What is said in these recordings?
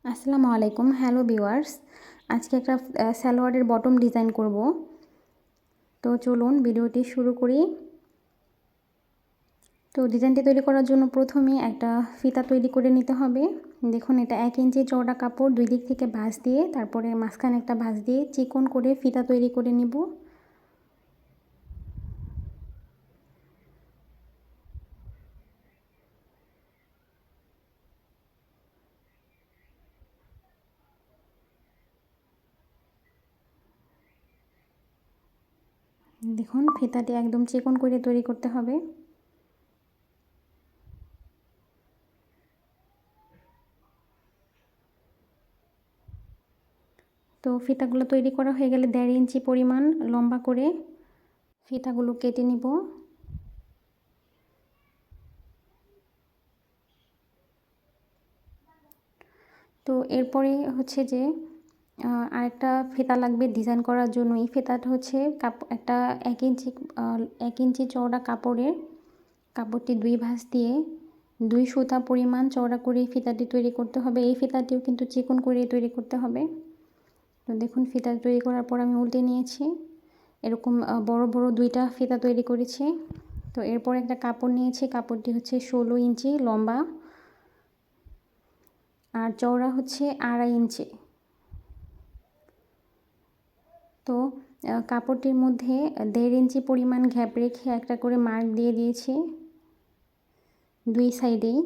আসসালামু আলাইকুম। Hello viewers, আজকে একটা সালোয়ারের বটম ডিজাইন করব। তো চলুন ভিডিওটি শুরু করি। তো ডিজাইনটি তৈরি করার জন্য প্রথমে একটা ফিতা তৈরি করে নিতে হবে। দেখুন, এটা 1 ইঞ্চি চওড়া কাপড়, দুই দিক থেকে ভাঁজ দিয়ে তারপরে মাঝখানে একটা ভাঁজ দিয়ে চিকন করে ফিতা তৈরি করে নিব। দেখুন, ফিতাটি একদম চিকন করে তৈরি করতে হবে। তো ফিতাগুলো তৈরি করা হয়ে গেলে 1.5 ইঞ্চি পরিমাণ লম্বা করে ফিতাগুলো কেটে নিব। তো এরপরে হচ্ছে যে আরেকটা ফিতা লাগবে ডিজাইন করার জন্য। এই ফিতাটা হচ্ছে একটা 1 ইঞ্চি চওড়া কাপড়টি 2 ভাঁজ দিয়ে 2 সুতা পরিমাণ চওড়া করে এই ফিতাটি তৈরি করতে হবে। এই ফিতাটিও কিন্তু চিকন করে তৈরি করতে হবে। তো দেখুন, ফিতা তৈরি করার পর আমি উল্টে নিয়েছি। এরকম বড় বড় 2টা ফিতা তৈরি করেছি। তো এরপর একটা কাপড় নিয়েছি, কাপড়টি হচ্ছে 16 ইঞ্চি লম্বা আর চওড়া হচ্ছে 2.5 ইঞ্চি। তো কাপড়টির মধ্যে 1.5 ইঞ্চি পরিমাণ গ্যাপ রেখে একটা করে মার্ক দিয়ে দিয়েছি 2 সাইডেই।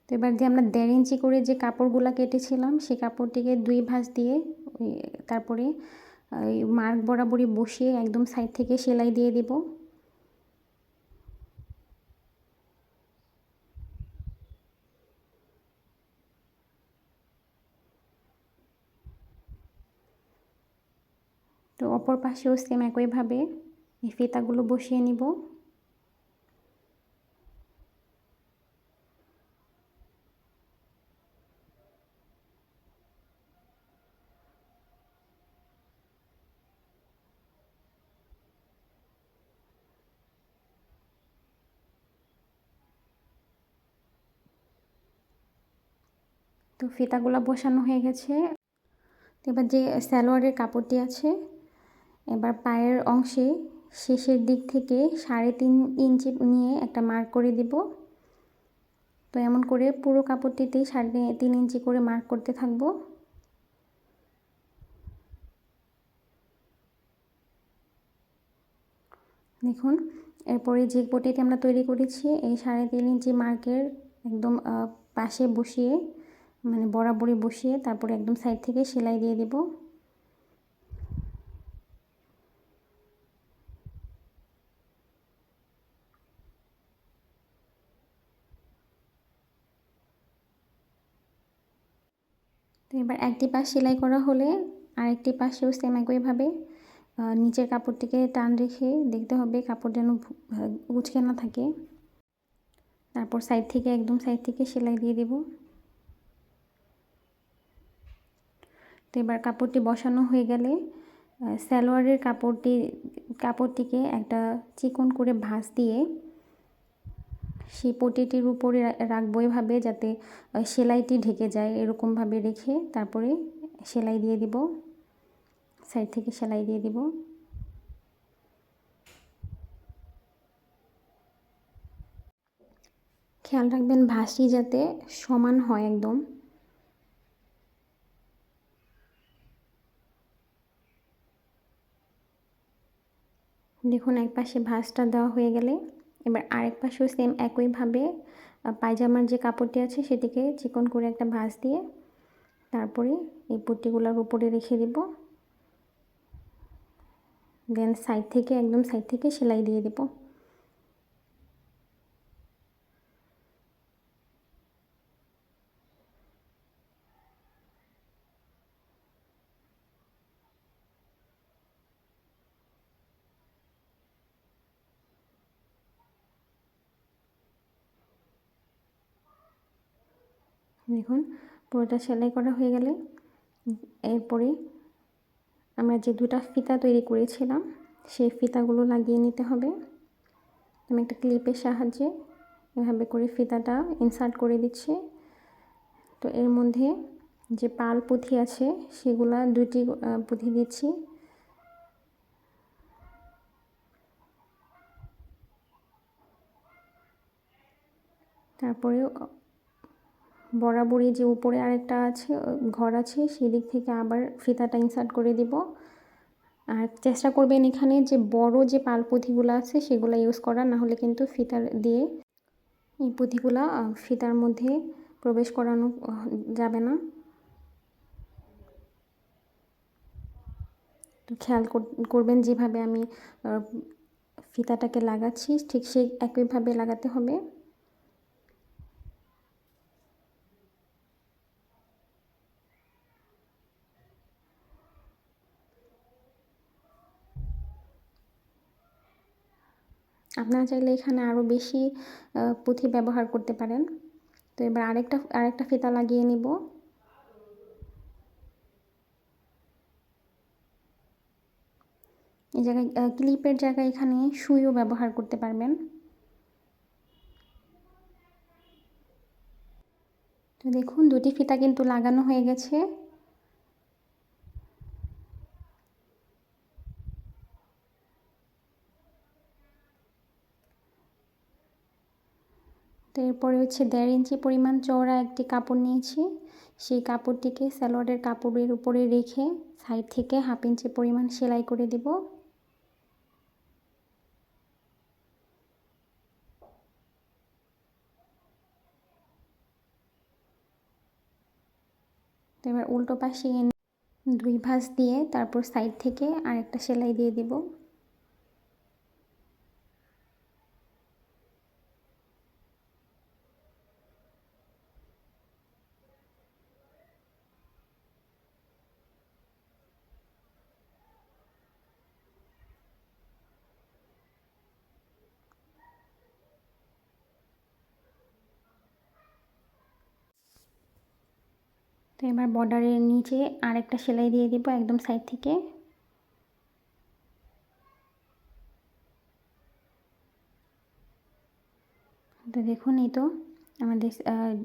তো এবার যে আমরা 1.5 ইঞ্চি করে যে কাপড়গুলো কেটেছিলাম সেই কাপড়টিকে 2 ভাঁজ দিয়ে তারপরে মার্ক বরাবরই বসিয়ে একদম সাইড থেকে সেলাই দিয়ে দিব। তো অপর পাশেও সেম একইভাবে এই ফিতাগুলো বসিয়ে নিব। তো ফিতাগুলো বসানো হয়ে গেছে। তো এবার যে সালোয়ারের কাপড়টি আছে, এবার পায়ের অংশে শেষের দিক থেকে 3.5 ইঞ্চি নিয়ে একটা মার্ক করে দিব। তো এমন করে পুরো কাপড়টিতেই 3.5 ইঞ্চি করে মার্ক করতে থাকবো। দেখুন, এরপরে যে পটিটি আমরা তৈরি করেছি এই 3.5 ইঞ্চি মার্কের একদম পাশে বসিয়ে, মানে বরাবরই বসিয়ে তারপরে একদম সাইড থেকে সেলাই দিয়ে দেব। তো এবার একটি পাশ সেলাই করা হলে আরেকটি পাশেও সেম একইভাবে নিচের কাপড়টিকে টান রেখে দেখতে হবে কাপড় যেন উচকে না থাকে। তারপর একদম সাইড থেকে সেলাই দিয়ে দেব। তো এবার কাপড়টি বসানো হয়ে গেলে সালোয়ারের কাপড়টিকে একটা চিকন করে ভাঁজ দিয়ে সেই পটিটির উপরে রাখবো এভাবে, যাতে সেলাইটি ঢেকে যায়। এরকমভাবে রেখে তারপরে সেলাই দিয়ে দিব, সাইড থেকে সেলাই দিয়ে দিব। খেয়াল রাখবেন ভাঁজটি যাতে সমান হয় একদম। দেখুন, এক পাশে ভাঁজটা দেওয়া হয়ে গেলে এবার আরেক পাশেও সেম একইভাবে পায়জামার যে কাপড়টি আছে সেটিকে চিকন করে একটা ভাঁজ দিয়ে তারপরে এই পট্টিগুলোর উপরে রেখে দিব। দেন একদম সাইড থেকে সেলাই দিয়ে দেব। দেখুন, পুরোটা সেলাই করা হয়ে গেলে এরপরে আমরা যে 2টা ফিতা তৈরি করেছিলাম সেই ফিতাগুলো লাগিয়ে নিতে হবে। আমি একটা ক্লিপের সাহায্যে এভাবে করে ফিতাটা ইনসার্ট করে দিচ্ছি। তো এর মধ্যে যে পাল পুঁথি আছে সেগুলা 2টি পুঁথি দিচ্ছি। তারপরে বরাবরই যে উপরে আরেকটা আছে ঘর আছে সেদিক থেকে আবার ফিতাটা ইনসার্ট করে দিব। আর চেষ্টা করবেন এখানে যে বড় যে পাল পুঁথিগুলো আছে সেগুলো ইউজ করা, না হলে কিন্তু ফিতার দিয়ে এই পুঁথিগুলা ফিতার মধ্যে প্রবেশ করানো যাবে না। তো খেয়াল করবেন যেভাবে আমি ফিতাটাকে লাগাচ্ছি ঠিক সেই একইভাবে লাগাতে হবে। আপনারা চাইলে এখানে আরও বেশি পুঁথি ব্যবহার করতে পারেন। তো এবার আরেকটা ফিতা লাগিয়ে নিব। এই জায়গায় ক্লিপের জায়গায় এখানে সুইও ব্যবহার করতে পারবেন। তো দেখুন 2টি ফিতা কিন্তু লাগানো হয়ে গেছে। তো এরপরে হচ্ছে 1.5 ইঞ্চি পরিমাণ চওড়া একটি কাপড় নিয়েছি। সেই কাপড়টিকে সালোয়ারের কাপড়ের উপরে রেখে সাইড থেকে 1/2 ইঞ্চি পরিমাণ সেলাই করে দিব। তো এবার উল্টো পাশে এনে 2 ভাঁজ দিয়ে তারপর সাইড থেকে আরেকটা সেলাই দিয়ে দিব। তো এবার বর্ডারের নিচে আরেকটা সেলাই দিয়ে দিব একদম সাইড থেকে। তো দেখুন এই তো আমাদের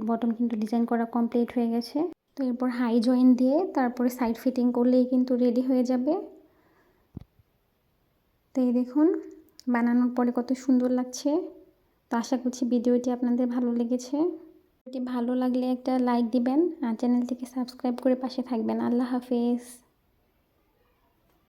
বটম কিন্তু ডিজাইন করা কমপ্লিট হয়ে গেছে। তো এরপর হাই জয়েন দিয়ে তারপরে সাইড ফিটিং করলেই কিন্তু রেডি হয়ে যাবে। তো এই দেখুন বানানোর পরে কত সুন্দর লাগছে। তো আশা করছি ভিডিওটি আপনাদের ভালো লেগেছে। ভিডিওটি ভালো লাগলে একটা লাইক দিবেন আর চ্যানেলটিকে সাবস্ক্রাইব করে পাশে থাকবেন। আল্লাহ হাফেজ।